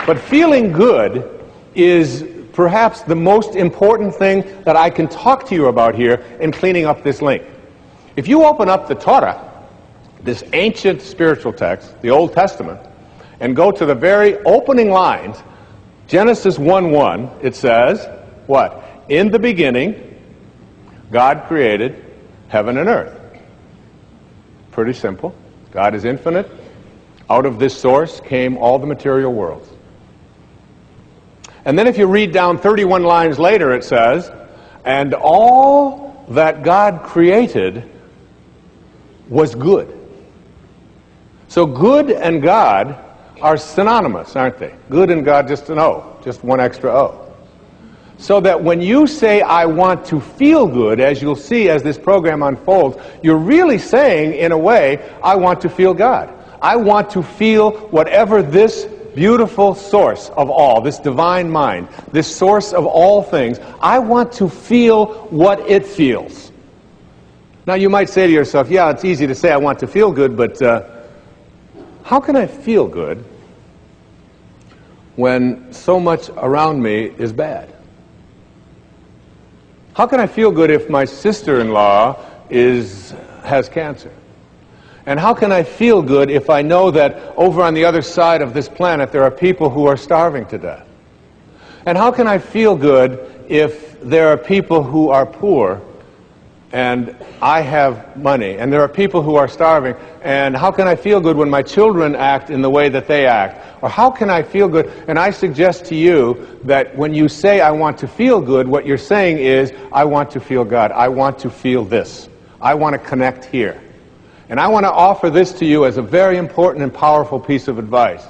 But feeling good is perhaps the most important thing that I can talk to you about here in cleaning up this link. If you open up the Torah, this ancient spiritual text, the Old Testament, and go to the very opening lines, Genesis 1:1, it says, what? In the beginning, God created heaven and earth. Pretty simple. God is infinite. Out of this source came all the material worlds. And then if you read down 31 lines later, it says, and all that God created was good. So good and God are synonymous, aren't they? Good and God, just an O, just one extra O. So that when you say, I want to feel good, as you'll see as this program unfolds, you're really saying, in a way, I want to feel God. I want to feel whatever this beautiful source of all, this divine mind, this source of all things, I want to feel what it feels. Now you might say to yourself, yeah, it's easy to say I want to feel good, but how can I feel good when so much around me is bad? How can I feel good if my sister-in-law has cancer? And how can I feel good if I know that over on the other side of this planet there are people who are starving to death? And how can I feel good if there are people who are poor and I have money, and there are people who are starving? And how can I feel good when my children act in the way that they act? Or how can I feel good? And I suggest to you that when you say I want to feel good, what you're saying is I want to feel God. I want to feel this. I want to connect here. And I want to offer this to you as a very important and powerful piece of advice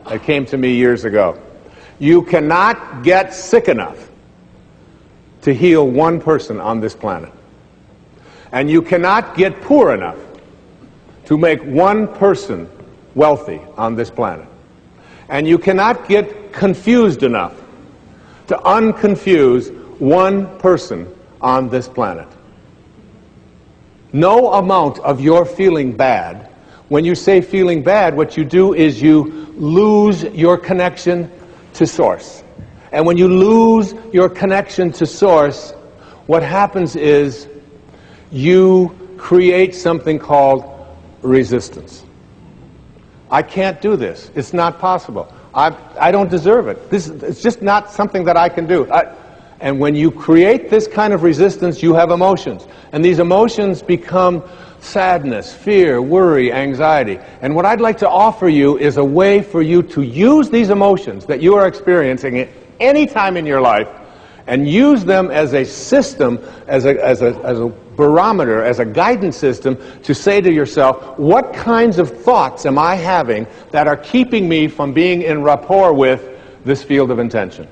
that came to me years ago. You cannot get sick enough to heal one person on this planet. And you cannot get poor enough to make one person wealthy on this planet. And you cannot get confused enough to unconfuse one person on this planet. No amount of your feeling bad, when you say feeling bad, what you do is you lose your connection to Source. And when you lose your connection to Source, what happens is you create something called resistance. I can't do this. It's not possible. I don't deserve it. It's just not something that I can do. And when you create this kind of resistance, you have emotions. And these emotions become sadness, fear, worry, anxiety. And what I'd like to offer you is a way for you to use these emotions that you are experiencing at any time in your life and use them as a system, as a barometer, as a guidance system to say to yourself, what kinds of thoughts am I having that are keeping me from being in rapport with this field of intention?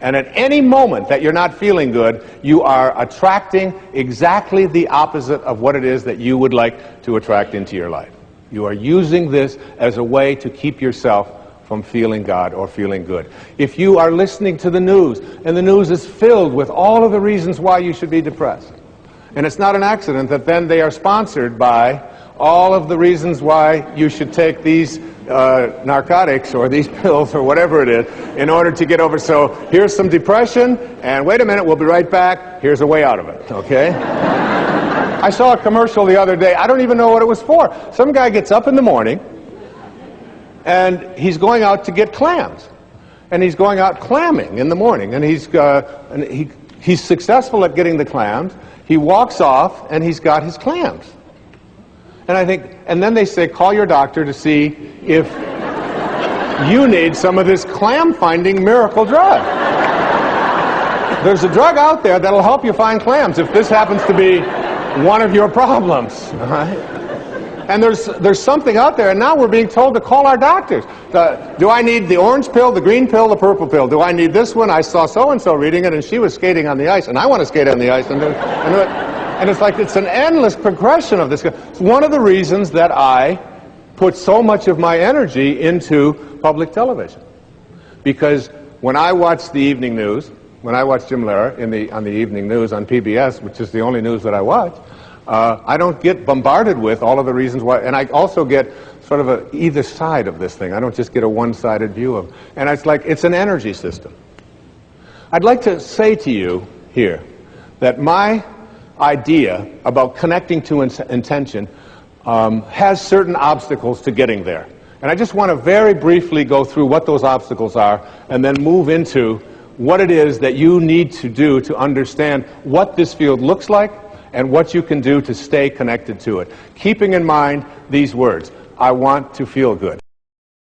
And at any moment that you're not feeling good, you are attracting exactly the opposite of what it is that you would like to attract into your life. You are using this as a way to keep yourself from feeling God or feeling good. If you are listening to the news, and the news is filled with all of the reasons why you should be depressed, and it's not an accident that then they are sponsored by all of the reasons why you should take these narcotics or these pills or whatever it is in order to get over. So here's some depression, and wait a minute, we'll be right back. Here's a way out of it, okay? I saw a commercial the other day. I don't even know what it was for. Some guy gets up in the morning, and he's going out to get clams. And he's going out clamming in the morning, and he's successful at getting the clams. He walks off, and he's got his clams. And I think, and then they say, call your doctor to see if you need some of this clam-finding miracle drug. There's a drug out there that'll help you find clams if this happens to be one of your problems. All right? And there's something out there, and now we're being told to call our doctors. Do I need the orange pill, the green pill, the purple pill? Do I need this one? I saw so-and-so reading it, and she was skating on the ice, and I want to skate on the ice. And it's like it's an endless progression of this. It's one of the reasons that I put so much of my energy into public television. Because when I watch the evening news, when I watch Jim Lehrer on the evening news on PBS, which is the only news that I watch, I don't get bombarded with all of the reasons why, and I also get sort of either side of this thing. I don't just get a one-sided view of, and it's like it's an energy system. I'd like to say to you here that my idea about connecting to intention has certain obstacles to getting there. And I just want to very briefly go through what those obstacles are and then move into what it is that you need to do to understand what this field looks like and what you can do to stay connected to it. Keeping in mind these words, I want to feel good.